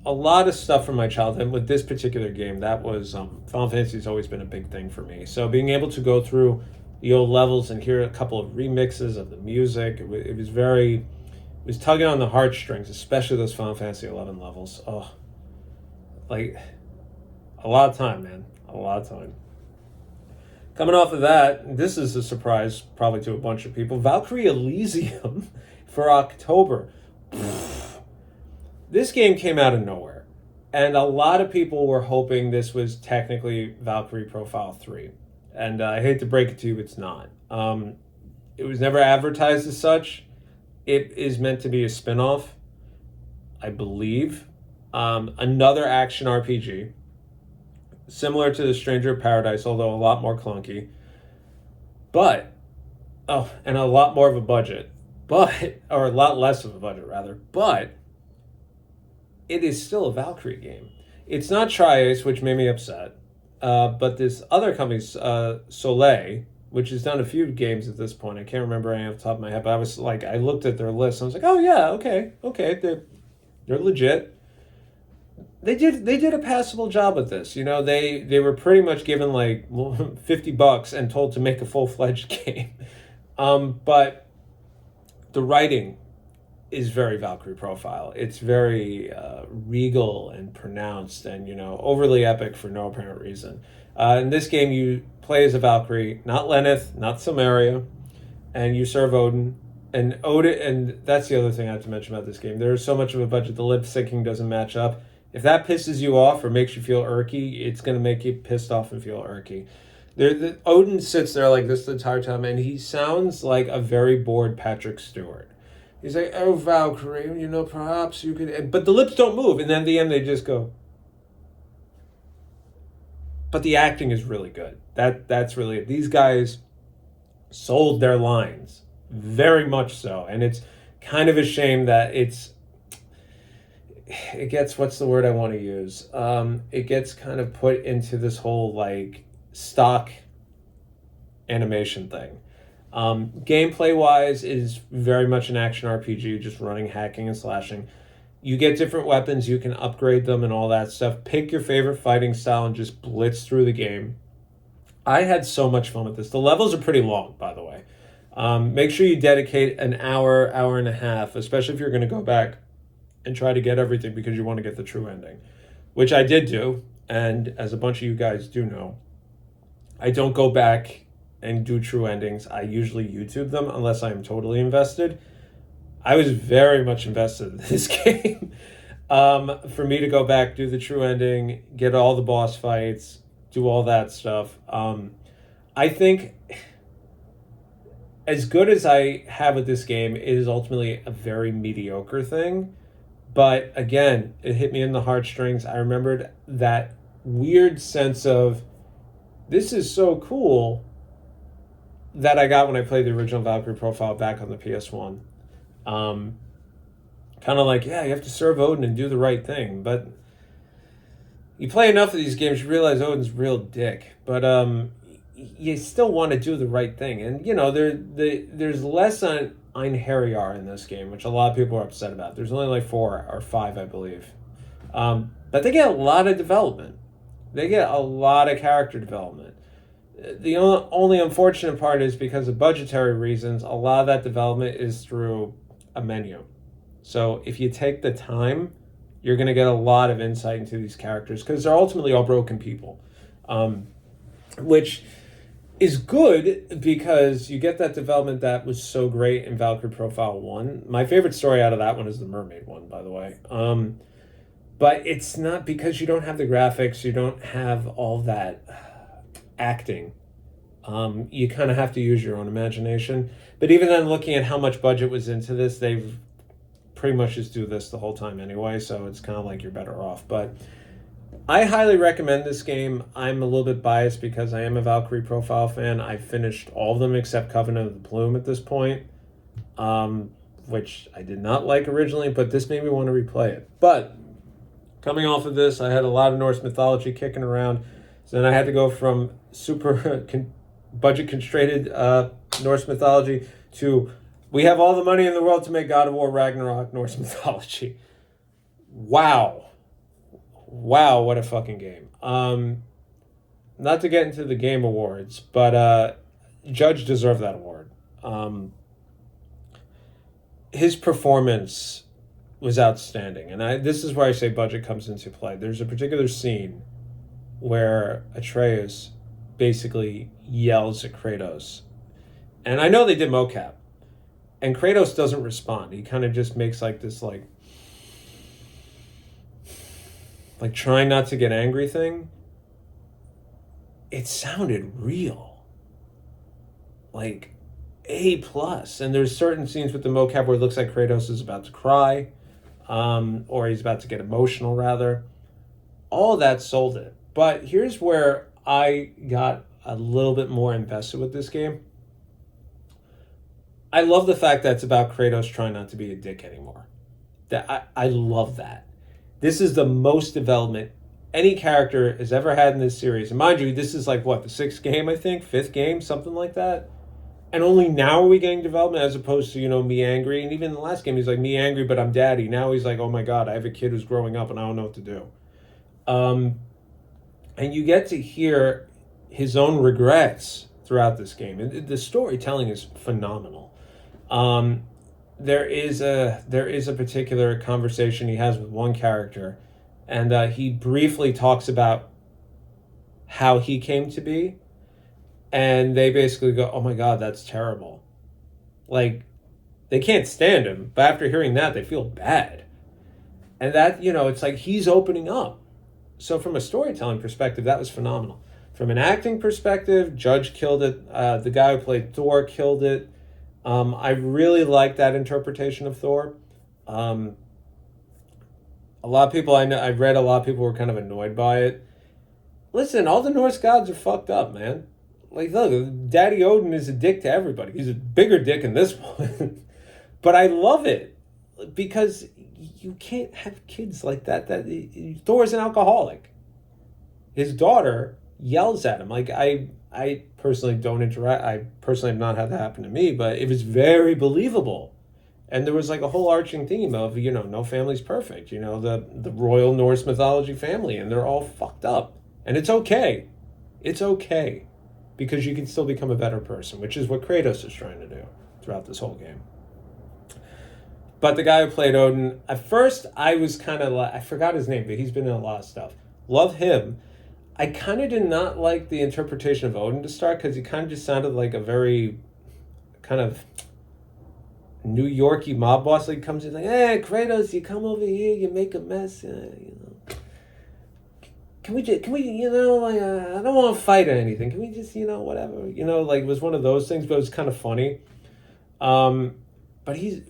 [SPEAKER 1] a lot of stuff from my childhood. And with this particular game, that was Final Fantasy has always been a big thing for me. So being able to go through the old levels and hear a couple of remixes of the music, it was very, it was tugging on the heartstrings, especially those Final Fantasy 11 levels. Oh, like a lot of time, man, a lot of time. Coming off of that, this is a surprise probably to a bunch of people. Valkyrie Elysium for October. This game came out of nowhere. And a lot of people were hoping this was technically Valkyrie Profile 3. And I hate to break it to you, it's not. It was never advertised as such. It is meant to be a spin off, I believe. Another action RPG, similar to The Stranger of Paradise, although a lot more clunky. But, oh, and a lot more of a budget. Or a lot less of a budget, rather. But it is still a Valkyrie game. It's not Tri-Ace, which made me upset. But this other company, Soleil, which has done a few games at this point. I can't remember any off the top of my head, but I looked at their list and I was like, oh yeah, okay, they're legit. They did a passable job with this. They were pretty much given like $50 and told to make a full-fledged game. But the writing is very Valkyrie Profile. It's very regal and pronounced and, overly epic for no apparent reason. In this game, you play as a Valkyrie, not Lenneth, not Samaria, and you serve Odin. And Odin, and that's the other thing I have to mention about this game. There's so much of a budget, the lip syncing doesn't match up. If that pisses you off or makes you feel irky, it's going to make you pissed off and feel irky. Odin sits there like this the entire time, and he sounds like a very bored Patrick Stewart. He's like, oh, Valkyrie, perhaps you could... But the lips don't move, and then at the end they just go... But the acting is really good. That's really it. These guys sold their lines, very much so. And it's kind of a shame that it gets, what's the word I want to use? It gets kind of put into this whole, like, stock animation thing. Gameplay wise is very much an action RPG, just running, hacking, and slashing. You get different weapons, you can upgrade them and all that stuff. Pick your favorite fighting style and just blitz through the game. I had so much fun with this. The levels are pretty long, by the way. Make sure you dedicate an hour, hour and a half, especially if you're going to go back and try to get everything because you want to get the true ending, which I did do. And as a bunch of you guys do know, I don't go back and do true endings. I usually YouTube them unless I'm totally invested. I was very much invested in this game. For me to go back, do the true ending, get all the boss fights, do all that stuff. I think as good as I have with this game, it is ultimately a very mediocre thing. But again, it hit me in the heartstrings. I remembered that weird sense of, this is so cool, that I got when I played the original Valkyrie Profile back on the PS1. Kind of like, yeah, you have to serve Odin and do the right thing. But you play enough of these games, you realize Odin's a real dick. But you still want to do the right thing. And, there's less on Einherjar in this game, which a lot of people are upset about. There's only like 4 or 5, I believe. But they get a lot of development. They get a lot of character development. The only unfortunate part is because of budgetary reasons, a lot of that development is through a menu. So if you take the time, you're going to get a lot of insight into these characters because they're ultimately all broken people, which is good because you get that development that was so great in Valkyrie Profile 1. My favorite story out of that one is the mermaid one, by the way. But it's not because you don't have the graphics, you don't have all that acting. You kind of have to use your own imagination. But even then, looking at how much budget was into this, they've pretty much just do this the whole time anyway, so it's kind of like you're better off. But I highly recommend this game. I'm a little bit biased because I am a Valkyrie Profile fan. I've finished all of them except Covenant of the Plume at this point, which I did not like originally, but this made me want to replay it. But coming off of this, I had a lot of Norse mythology kicking around. So then I had to go from super budget constrained Norse mythology to we have all the money in the world to make God of War Ragnarok Norse mythology. Wow. Wow, what a fucking game. Not to get into the game awards, but Judge deserved that award. His performance was outstanding. And this is where I say budget comes into play. There's a particular scene where Atreus basically yells at Kratos. And I know they did mocap. And Kratos doesn't respond. He kind of just makes like this like trying not to get angry thing. It sounded real. Like A+. And there's certain scenes with the mocap where it looks like Kratos is about to cry. Or he's about to get emotional, rather. All that sold it. But here's where I got a little bit more invested with this game. I love the fact that it's about Kratos trying not to be a dick anymore. I love that. This is the most development any character has ever had in this series. And mind you, this is like, what, the 6th game, I think? 5th game? Something like that? And only now are we getting development as opposed to, me angry. And even in the last game, he's like, me angry, but I'm daddy. Now he's like, oh my God, I have a kid who's growing up and I don't know what to do. And you get to hear his own regrets throughout this game. And the storytelling is phenomenal. There is a particular conversation he has with one character, and he briefly talks about how he came to be, and they basically go, oh my God, that's terrible. Like, they can't stand him, but after hearing that, they feel bad. And that, it's like he's opening up. So from a storytelling perspective, that was phenomenal. From an acting perspective, Judge killed it. The guy who played Thor killed it. I really like that interpretation of Thor. A lot of people I've read, a lot of people were kind of annoyed by it. Listen, all the Norse gods are fucked up, man. Like, look, Daddy Odin is a dick to everybody. He's a bigger dick in this one. But I love it because you can't have kids like that. Thor's an alcoholic. His daughter yells at him. Like, I personally don't interact. I personally have not had that happen to me, but it was very believable. And there was like a whole arching theme of, no family's perfect. The royal Norse mythology family, and they're all fucked up. And it's okay. It's okay. Because you can still become a better person, which is what Kratos is trying to do throughout this whole game. But the guy who played Odin, at first I was kind of like, I forgot his name, but he's been in a lot of stuff. Love him. I kind of did not like the interpretation of Odin to start because he kind of just sounded like a very kind of New York-y mob boss. Like, comes in like, hey, Kratos, you come over here, you make a mess, Can we, like, I don't want to fight or anything. Can we just, whatever? Like, it was one of those things, but it was kind of funny. But he's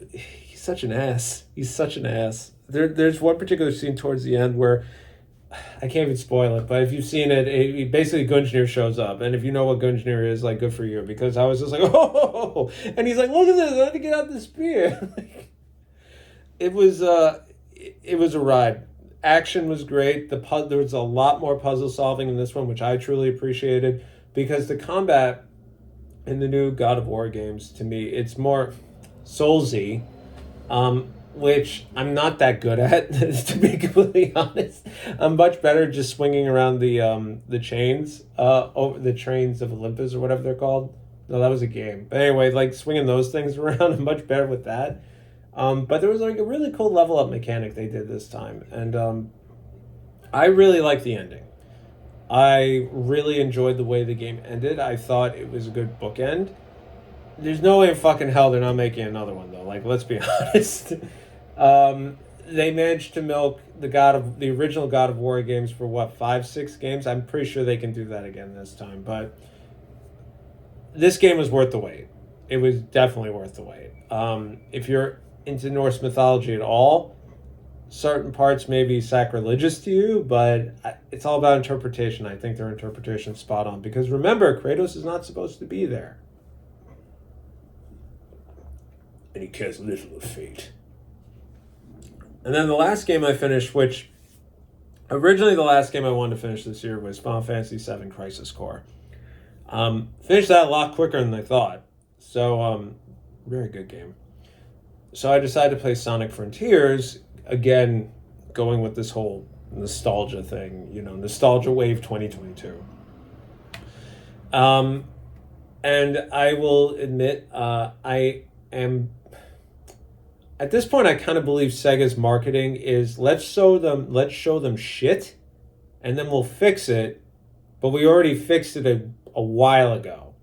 [SPEAKER 1] such an ass. He's such an ass. There's one particular scene towards the end where, I can't even spoil it, but if you've seen it, basically Gungnir shows up. And if you know what Gungnir is, like, good for you. Because I was just like, oh! And he's like, look at this, I have to get out the spear. It was a ride. Action was great. There was a lot more puzzle solving in this one, which I truly appreciated, because the combat in the new God of War games, to me, it's more Soulsy, which I'm not that good at, to be completely honest. I'm much better just swinging around the chains, over the trains of Olympus or whatever they're called. No, that was a game. But anyway, like swinging those things around, I'm much better with that. But there was like a really cool level up mechanic they did this time. And I really liked the ending. I really enjoyed the way the game ended. I thought it was a good bookend. There's no way in fucking hell they're not making another one, though. Like, let's be honest. They managed to milk the original God of War games for what, 5, 6 games? I'm pretty sure they can do that again this time. But this game was worth the wait. It was definitely worth the wait. If you're into Norse mythology at all, certain parts may be sacrilegious to you, but it's all about interpretation. I think their interpretation's spot on. Because remember, Kratos is not supposed to be there. And he cares little of fate. And then the last game I finished, which originally the last game I wanted to finish this year was Final Fantasy VII Crisis Core. Finished that a lot quicker than I thought. So, very good game. So I decided to play Sonic Frontiers again, going with this whole nostalgia thing. Nostalgia Wave 2022. Um, and I will admit, I am at this point. I kind of believe Sega's marketing is let's show them shit, and then we'll fix it. But we already fixed it a while ago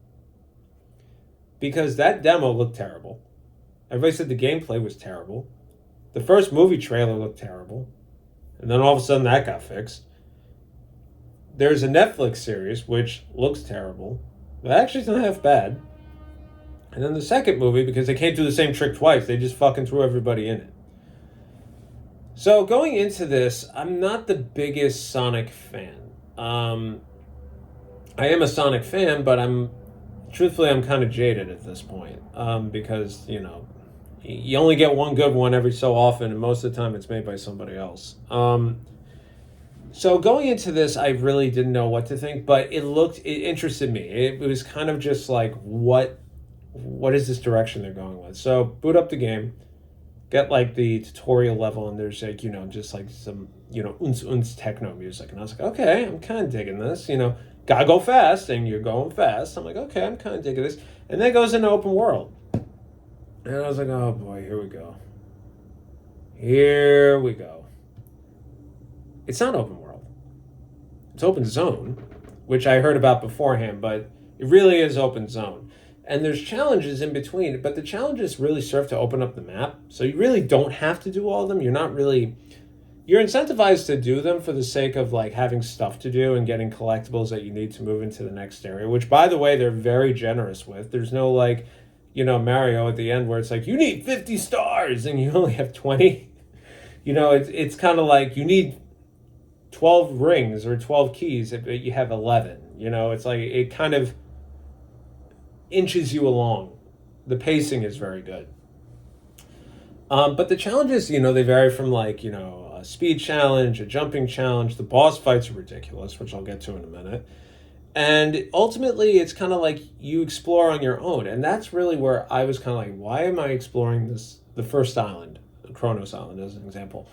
[SPEAKER 1] because that demo looked terrible. Everybody said the gameplay was terrible. The first movie trailer looked terrible. And then all of a sudden that got fixed. There's a Netflix series which looks terrible. But actually it's not half bad. And then the second movie, because they can't do the same trick twice, they just fucking threw everybody in it. So going into this, I'm not the biggest Sonic fan. I am a Sonic fan, but truthfully, I'm kind of jaded at this point. Because, you only get one good one every so often, and most of the time it's made by somebody else. So going into this, I really didn't know what to think, but it interested me. It was kind of just like, what is this direction they're going with? So boot up the game, get like the tutorial level, and there's like, just like some, uns techno music. And I was like, okay, I'm kind of digging this, gotta go fast, and you're going fast. I'm like, okay, I'm kind of digging this. And then it goes into open world. And I was like, oh boy, here we go. Here we go. It's not open world. It's open zone, which I heard about beforehand, but it really is open zone. And there's challenges in between, but the challenges really serve to open up the map. So you really don't have to do all of them. You're incentivized to do them for the sake of like having stuff to do and getting collectibles that you need to move into the next area, which by the way, they're very generous with. There's no like, Mario at the end where it's like, you need 50 stars and you only have 20. It's kind of like you need 12 rings or 12 keys, but you have 11. It's like it kind of inches you along. The pacing is very good. But the challenges, they vary from like, a speed challenge, a jumping challenge. The boss fights are ridiculous, which I'll get to in a minute. And ultimately, it's kind of like you explore on your own. And that's really where I was kind of like, why am I exploring the first island, Kronos Island as an example?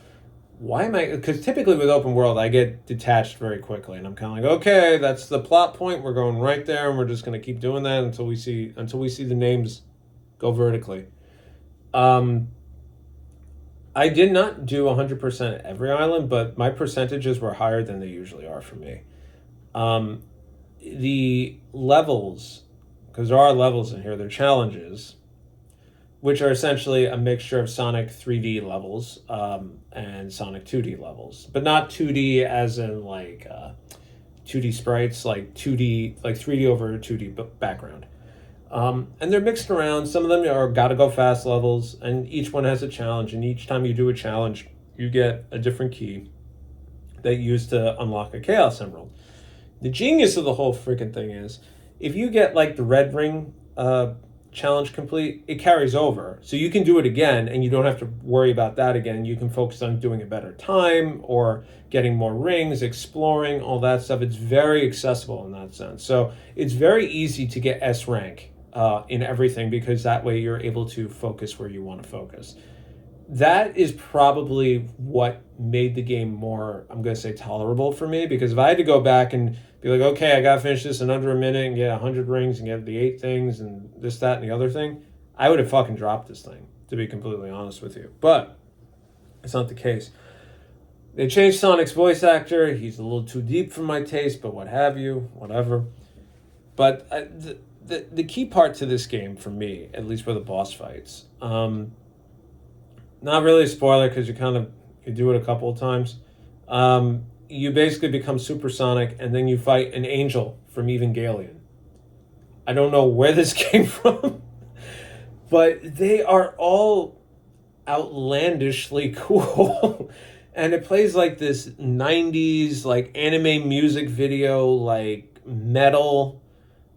[SPEAKER 1] Why am I, because typically with open world, I get detached very quickly. And I'm kind of like, okay, that's the plot point. We're going right there, and we're just going to keep doing that until we see the names go vertically. I did not do 100% every island, but my percentages were higher than they usually are for me. The levels, because there are levels in here, they're challenges, which are essentially a mixture of Sonic 3D levels and Sonic 2D levels, but not 2D as in like 2D sprites, like 2D, like 3D over 2D background. And they're mixed around. Some of them are gotta go fast levels, and each one has a challenge. And each time you do a challenge, you get a different key that you use to unlock a Chaos Emerald. The genius of the whole freaking thing is, if you get like the red ring challenge complete, it carries over. So you can do it again, and you don't have to worry about that again. You can focus on doing a better time or getting more rings, exploring, all that stuff. It's very accessible in that sense. So it's very easy to get S rank in everything, because that way you're able to focus where you want to focus. That is probably what made the game more, I'm going to say, tolerable for me, because if I had to go back and be like, okay, I got to finish this in under a minute and get 100 rings and get the 8 things and this, that, and the other thing, I would have fucking dropped this thing, to be completely honest with you. But it's not the case. They changed Sonic's voice actor. He's a little too deep for my taste, but what have you, whatever. But the key part to this game, for me, at least for the boss fights, not really a spoiler because you do it a couple of times. You basically become Super Sonic, and then you fight an angel from Evangelion. I don't know where this came from, but they are all outlandishly cool. And it plays like this 90s, like anime music video, like metal,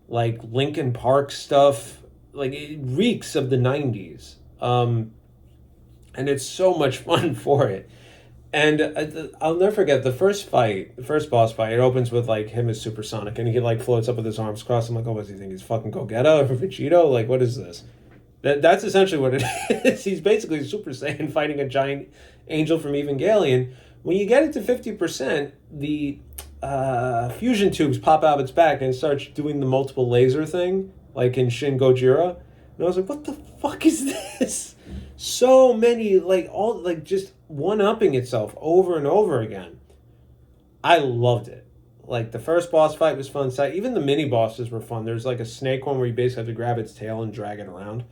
[SPEAKER 1] like Linkin Park stuff. Like it reeks of the 90s. And it's so much fun for it. And I'll never forget the first fight, the first boss fight. It opens with like him as Supersonic, and he like floats up with his arms crossed. I'm like, oh, what does he think? He's fucking Gogeta or Vegito? Like, what is this? That's essentially what it is. He's basically Super Saiyan fighting a giant angel from Evangelion. When you get it to 50%, the fusion tubes pop out of its back and it starts doing the multiple laser thing, like in Shin Gojira. And I was like, what the fuck is this? So many, like, all, like, just one-upping itself over and over again. I loved it. Like, the first boss fight was fun. Even the mini-bosses were fun. There's, like, a snake one where you basically have to grab its tail and drag it around.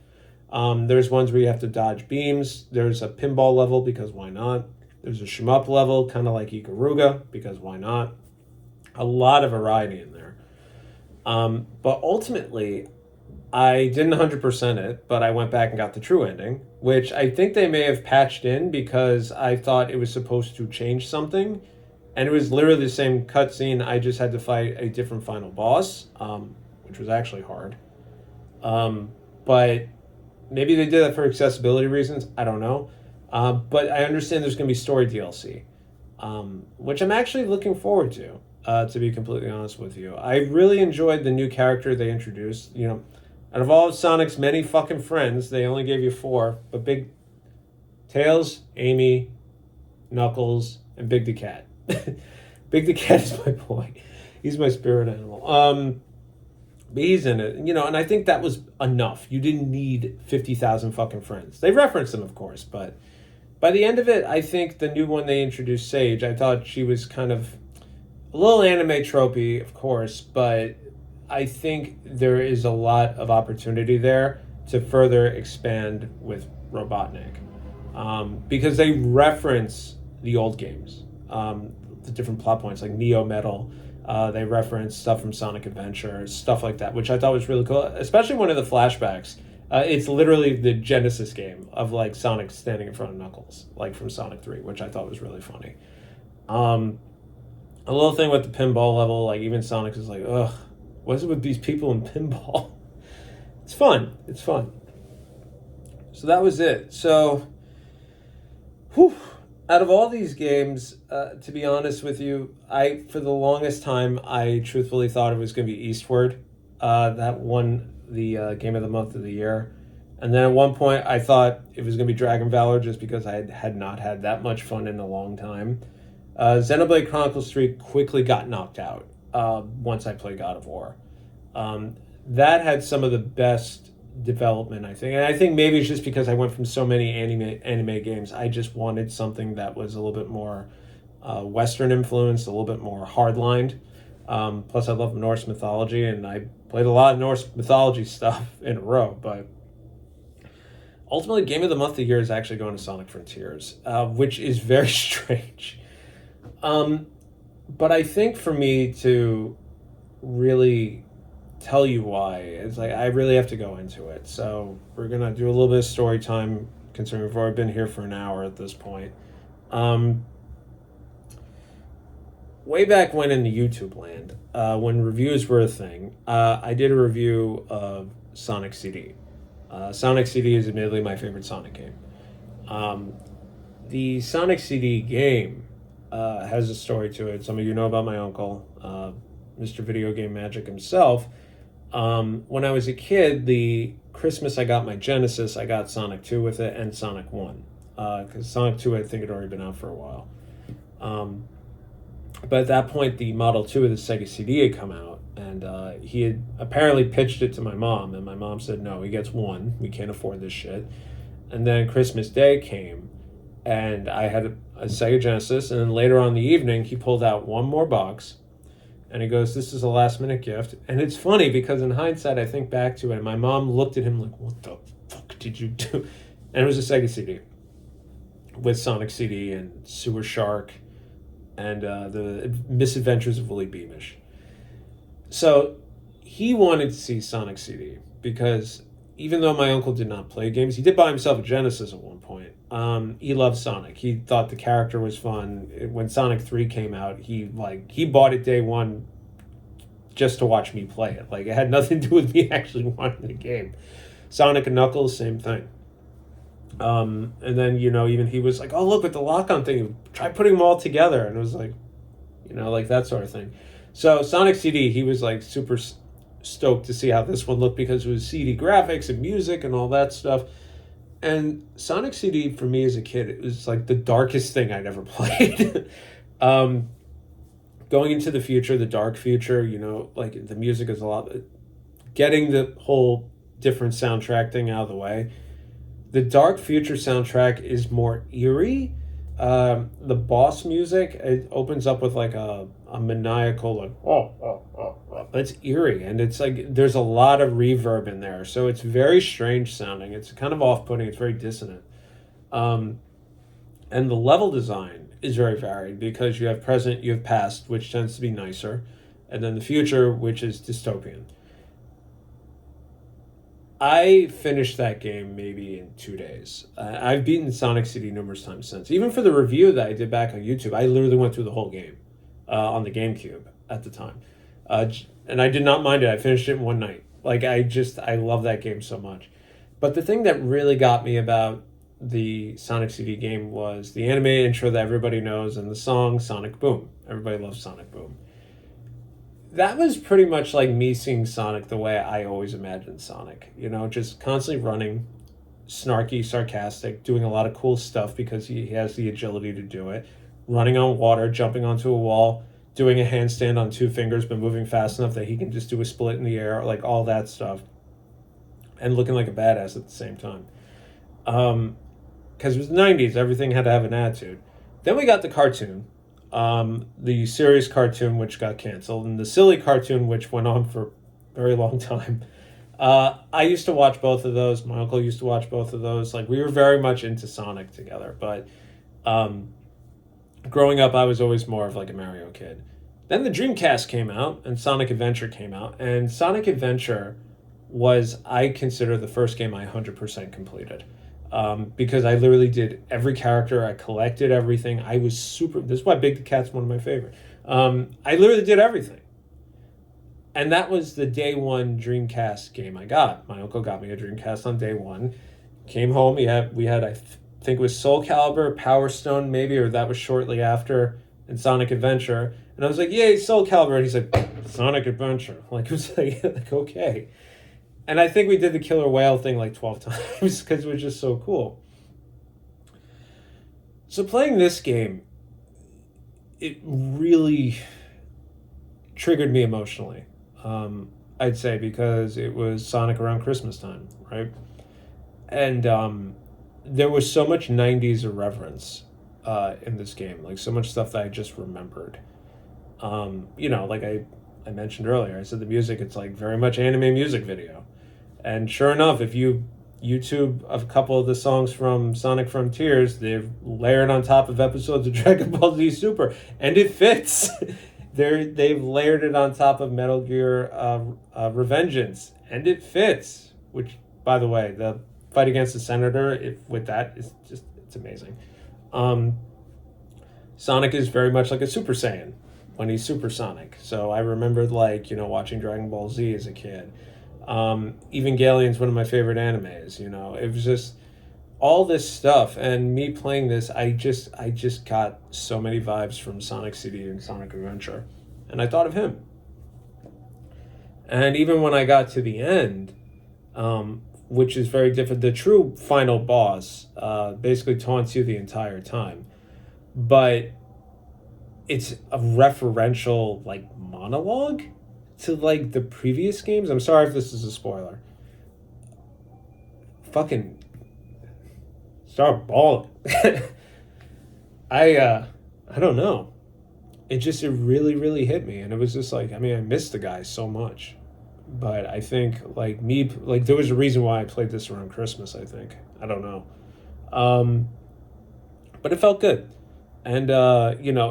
[SPEAKER 1] There's ones where you have to dodge beams. There's a pinball level, because why not? There's a shmup level, kind of like Ikaruga, because why not? A lot of variety in there. But ultimately, I didn't 100% it, but I went back and got the true ending, which I think they may have patched in because I thought it was supposed to change something. And it was literally the same cutscene. I just had to fight a different final boss, which was actually hard. But maybe they did that for accessibility reasons. I don't know. But I understand there's going to be story DLC, which I'm actually looking forward to be completely honest with you. I really enjoyed the new character they introduced. You know, out of all of Sonic's many fucking friends, they only gave you 4, but Tails, Amy, Knuckles, and Big the Cat. Big the Cat is my boy. He's my spirit animal. But he's in it, you know, and I think that was enough. You didn't need 50,000 fucking friends. They referenced them, of course, but by the end of it, I think the new one they introduced, Sage, I thought she was kind of a little anime tropey, of course, but I think there is a lot of opportunity there to further expand with Robotnik. Because they reference the old games, the different plot points like Neo Metal. They reference stuff from Sonic Adventure, stuff like that, which I thought was really cool, especially one of the flashbacks. It's literally the Genesis game of like Sonic standing in front of Knuckles, like from Sonic 3, which I thought was really funny. A little thing with the pinball level, like even Sonic is like, ugh, what is it with these people in pinball? It's fun. It's fun. So that was it. So, whew, out of all these games, to be honest with you, for the longest time, I truthfully thought it was going to be Eastward. That won the Game of the Month of the year. And then at one point, I thought it was going to be Dragon Valor just because I had not had that much fun in a long time. Xenoblade Chronicles 3 quickly got knocked out once I played God of War. That had some of the best development, I think. And I think maybe it's just because I went from so many anime games. I just wanted something that was a little bit more Western influenced, a little bit more hardlined. Plus, I love Norse mythology, and I played a lot of Norse mythology stuff in a row. But ultimately, Game of the Month of the year is actually going to Sonic Frontiers, which is very strange. But I think for me to really tell you why, it's like I really have to go into it. So we're going to do a little bit of story time, considering we've already been here for an hour at this point. Way back when in the YouTube land, when reviews were a thing, I did a review of Sonic CD. Sonic CD is admittedly my favorite Sonic game. The Sonic CD game has a story to it. Some of you know about my uncle, Mr. Video Game Magic himself. When I was a kid, the Christmas I got my Genesis, I got Sonic 2 with it and Sonic 1. Because Sonic 2, I think, had already been out for a while. But at that point, the Model 2 of the Sega CD had come out. And he had apparently pitched it to my mom. And my mom said, no, he gets one. We can't afford this shit. And then Christmas Day came. And I had a Sega Genesis. And then later on in the evening, he pulled out one more box. And he goes, this is a last-minute gift. And it's funny because in hindsight, I think back to it. And my mom looked at him like, what the fuck did you do? And it was a Sega CD with Sonic CD and Sewer Shark and the Misadventures of Willie Beamish. So he wanted to see Sonic CD because even though my uncle did not play games, he did buy himself a Genesis at one point. He loved Sonic. He thought the character was fun. When Sonic 3 came out, he bought it day one just to watch me play it. Like, it had nothing to do with me actually wanting the game. Sonic and Knuckles, same thing. And then, even he was like, oh, look at the lock-on thing. Try putting them all together. And it was like, like that sort of thing. So Sonic CD, he was like super stoked to see how this one looked because it was CD graphics and music and all that stuff. And Sonic CD for me as a kid, it was like the darkest thing I'd ever played. um, Going into the future, the dark future, like the music is a lot. Getting the whole different soundtrack thing out of the way. The dark future soundtrack is more eerie. The boss music, it opens up with like a maniacal like but it's eerie, and it's like there's a lot of reverb in there, so it's very strange sounding. It's kind of off-putting. It's very dissonant. Um, and the level design is very varied because you have present, you have past, which tends to be nicer, and then the future, which is dystopian. I finished that game maybe in 2 days. I've beaten Sonic City numerous times since. Even for the review that I did back on YouTube, I literally went through the whole game on the GameCube at the time. And I did not mind it. I finished it in one night. Like, I love that game so much. But the thing that really got me about the Sonic CD game was the anime intro that everybody knows and the song Sonic Boom. Everybody loves Sonic Boom. That was pretty much like me seeing Sonic the way I always imagined Sonic. Just constantly running, snarky, sarcastic, doing a lot of cool stuff because he has the agility to do it. Running on water, jumping onto a wall, doing a handstand on two fingers, but moving fast enough that he can just do a split in the air, like all that stuff. And looking like a badass at the same time. Because it was the 90s, everything had to have an attitude. Then we got the cartoon. The serious cartoon, which got canceled, and the silly cartoon, which went on for a very long time. I used to watch both of those. My uncle used to watch both of those. Like, we were very much into Sonic together. But growing up, I was always more of like a Mario kid. Then the Dreamcast came out, and Sonic Adventure came out. And Sonic Adventure was, I consider, the first game I 100% completed. Because I literally did every character. I collected everything. I was super... This is why Big the Cat's one of my favorite. I literally did everything. And that was the day one Dreamcast game I got. My uncle got me a Dreamcast on day one. Came home. We had I think it was Soul Calibur, Power Stone maybe, or that was shortly after, and Sonic Adventure. And I was like, yay, Soul Calibur. And he's like, Sonic Adventure. Like, it was like okay. And I think we did the killer whale thing like 12 times because it was just so cool. So playing this game, it really triggered me emotionally. I'd say because it was Sonic around Christmas time, right? And there was so much 90s irreverence in this game, like so much stuff that I just remembered. Like I mentioned earlier, I said the music, it's like very much anime music video. And sure enough, if you YouTube a couple of the songs from Sonic Frontiers, they've layered on top of episodes of Dragon Ball Z Super, and it fits. They've layered it on top of Metal Gear Revengeance, and it fits. Which, by the way, the fight against the Senator with that is just, it's amazing. Sonic is very much like a Super Saiyan when he's Supersonic. So I remembered watching Dragon Ball Z as a kid. Evangelion's one of my favorite animes. It was just all this stuff, and me playing this, I just got so many vibes from Sonic CD and Sonic Adventure, and I thought of him. And even when I got to the end, which is very different, the true final boss basically taunts you the entire time, but it's a referential monologue to the previous games. I'm sorry if this is a spoiler. Fucking start bawling. I don't know. It really, really hit me, and it was just I missed the guy so much. But I think there was a reason why I played this around Christmas, I think. I don't know. But it felt good. And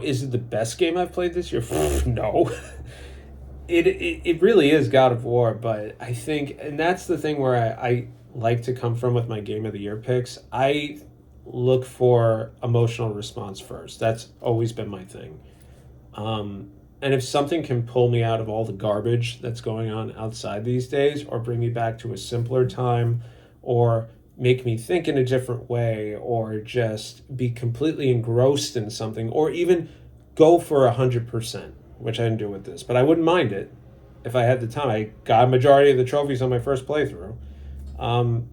[SPEAKER 1] is it the best game I've played this year? No. It really is God of War, but I think, and that's the thing where I like to come from with my Game of the Year picks. I look for emotional response first. That's always been my thing. And if something can pull me out of all the garbage that's going on outside these days, or bring me back to a simpler time, or make me think in a different way, or just be completely engrossed in something, or even go for 100%, which I didn't do with this, but I wouldn't mind it if I had the time. I got a majority of the trophies on my first playthrough. Um,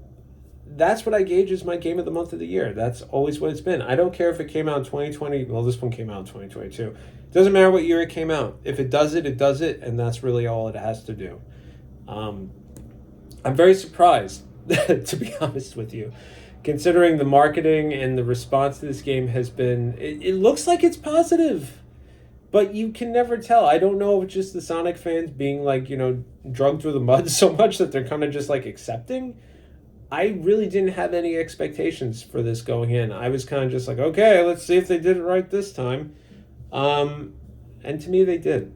[SPEAKER 1] that's what I gauge as my game of the month of the year. That's always what it's been. I don't care if it came out in 2020. Well, this one came out in 2022. It doesn't matter what year it came out. If it does it, it does it, and that's really all it has to do. Um, I'm very surprised, to be honest with you, considering the marketing and the response to this game has been. It looks like it's positive, but you can never tell. I don't know if it's just the Sonic fans being like, drugged through the mud so much that they're kind of just like accepting. I really didn't have any expectations for this going in. I was kind of just like, okay, let's see if they did it right this time. And to me, they did.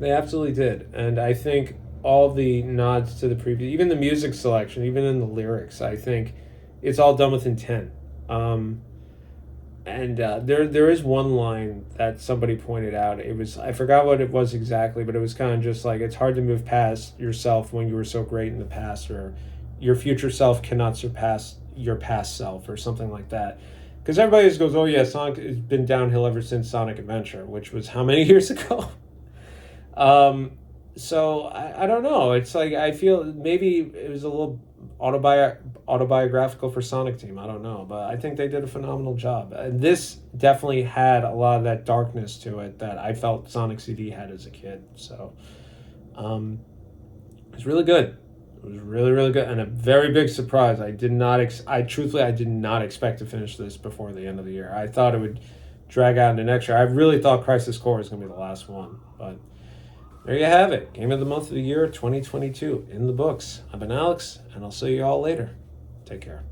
[SPEAKER 1] They absolutely did. And I think all the nods to the previous, even the music selection, even in the lyrics, I think it's all done with intent. And there is one line that somebody pointed out. It was, I forgot what it was exactly, but it was kind of just like, it's hard to move past yourself when you were so great in the past, or your future self cannot surpass your past self, or something like that. Because everybody just goes, oh yeah, Sonic has been downhill ever since Sonic Adventure, which was how many years ago? So I don't know. It's like, I feel maybe it was a little autobiographical for Sonic Team. I don't know, but I think they did a phenomenal job. And this definitely had a lot of that darkness to it that I felt Sonic CD had as a kid. So it was really good. It was really, really good, and a very big surprise. I did not. I truthfully, I did not expect to finish this before the end of the year. I thought it would drag out into next year. I really thought Crisis Core was going to be the last one, but there you have it. Game of the month of the year, 2022, in the books. I've been Alex, and I'll see you all later. Take care.